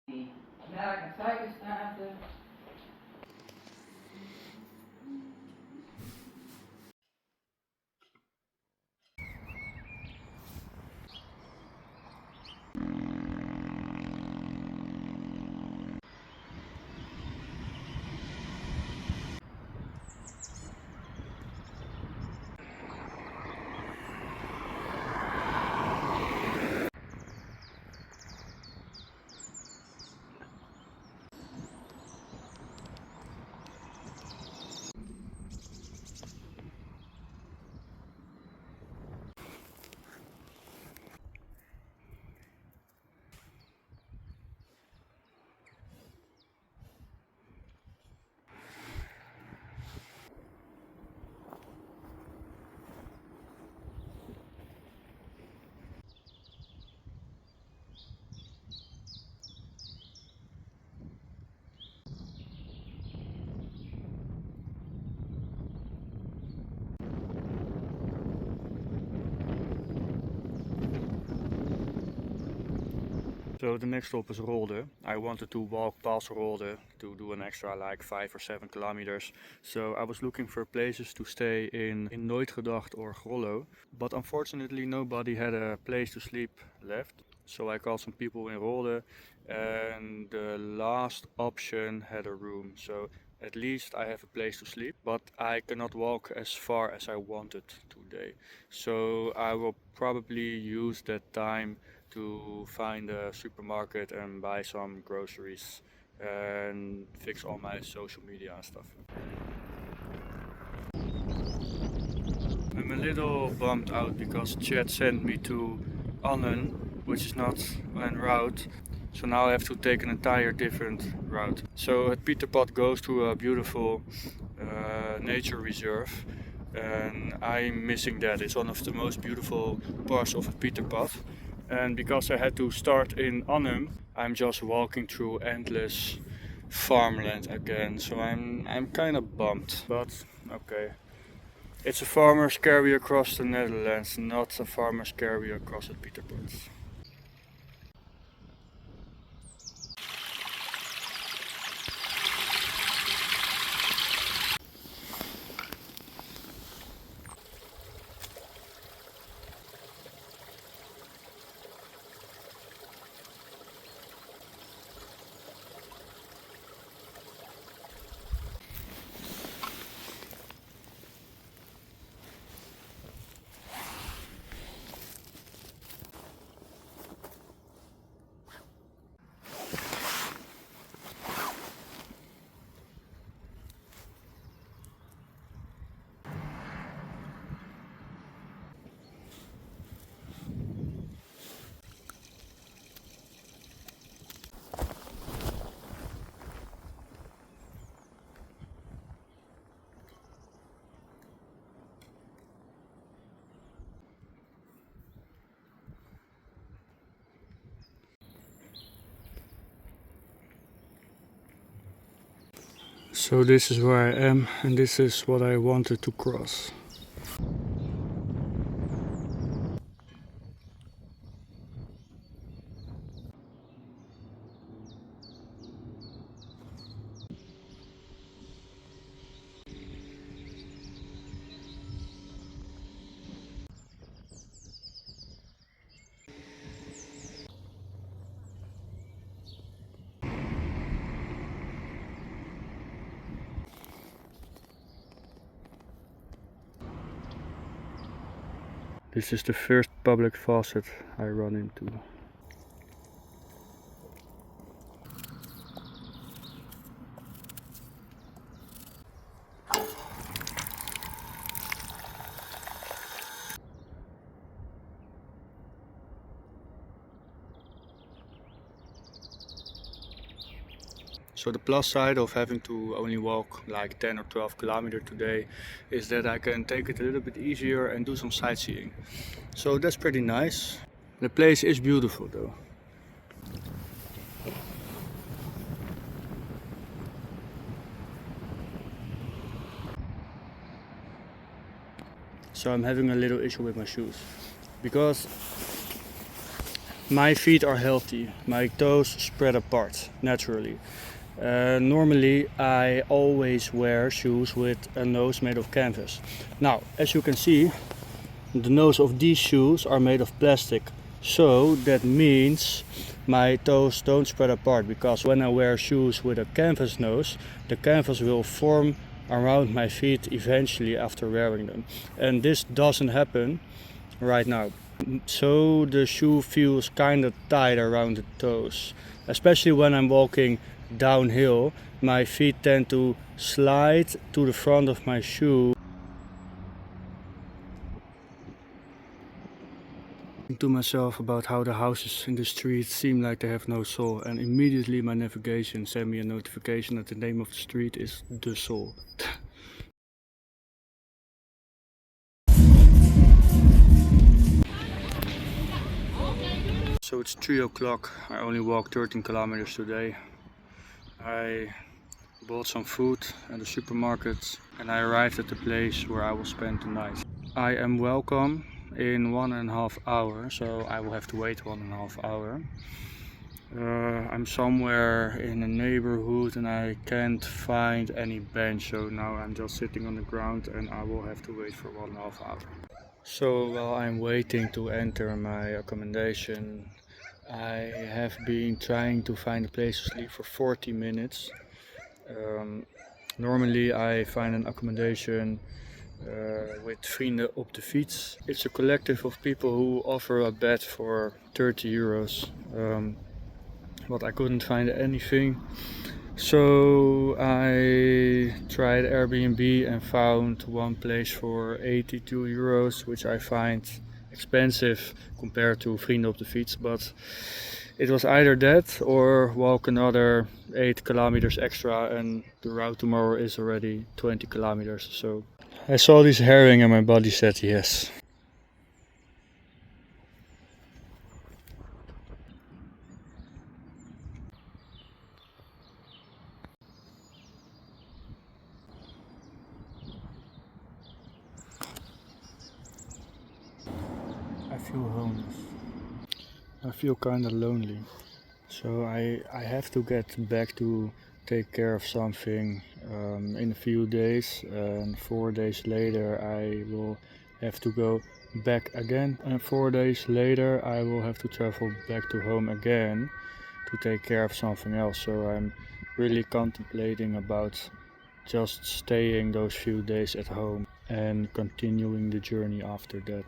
melk en suikerstaarten. So the next stop is Rolde. I wanted to walk past Rolde to do an extra like 5 or 7 kilometers. So I was looking for places to stay in Nooitgedacht or Grollo. But unfortunately nobody had a place to sleep left. So I called some people in Rolde and the last option had a room. So at least I have a place to sleep, but I cannot walk as far as I wanted today. So I will probably use that time to find a supermarket and buy some groceries and fix all my social media and stuff. I'm a little bummed out because Chad sent me to Annen, which is not en route. So now I have to take an entire different route. So het Pieterpad goes to a beautiful nature reserve and I'm missing that. It's one of the most beautiful parts of het Pieterpad. And because I had to start in Arnhem, I'm just walking through endless farmland again. So I'm kind of bummed, but okay. It's a farmer's carry across the Netherlands, not a farmer's carry across the Pieterpad. So this is where I am and this is what I wanted to cross. This is the first public faucet I run into. So the plus side of having to only walk like 10 or 12 kilometers today is that I can take it a little bit easier and do some sightseeing. So that's pretty nice. The place is beautiful though. So I'm having a little issue with my shoes because My feet are healthy, my toes spread apart naturally. Normally I always wear shoes with a nose made of canvas. Now, as you can see, the nose of these shoes are made of plastic. So that means my toes don't spread apart, because when I wear shoes with a canvas nose, the canvas will form around my feet eventually after wearing them. And this doesn't happen right now. So the shoe feels kind of tight around the toes. Especially when I'm walking downhill, my feet tend to slide to the front of my shoe. To myself about how the houses in the street seem like they have no soul, and immediately my navigation sent me a notification that the name of the street is The Soul. So it's 3 o'clock. I only walked 13 kilometers today. I bought some food at the supermarket and I arrived at the place where I will spend the night. I am welcome in 1.5 hours, so I will have to wait 1.5 hours. I'm somewhere in a neighborhood and I can't find any bench, so now I'm just sitting on the ground and I will have to wait for 1.5 hours. So while I'm waiting to enter my accommodation, I have been trying to find a place to sleep for 40 minutes. Normally I find an accommodation with Vrienden op de Fiets. It's a collective of people who offer a bed for 30 euros. But I couldn't find anything. So I tried Airbnb and found one place for 82 euros, which I find expensive compared to Vrienden op de Fiets. But it was either that or walk another 8 kilometers extra, and the route tomorrow is already 20 kilometers. So I saw this herring and my body said yes. I feel homeless. I feel kind of lonely. So I have to get back to take care of something in a few days, and 4 days later I will have to go back again, and 4 days later I will have to travel back to home again to take care of something else. So I'm really contemplating about just staying those few days at home and continuing the journey after that.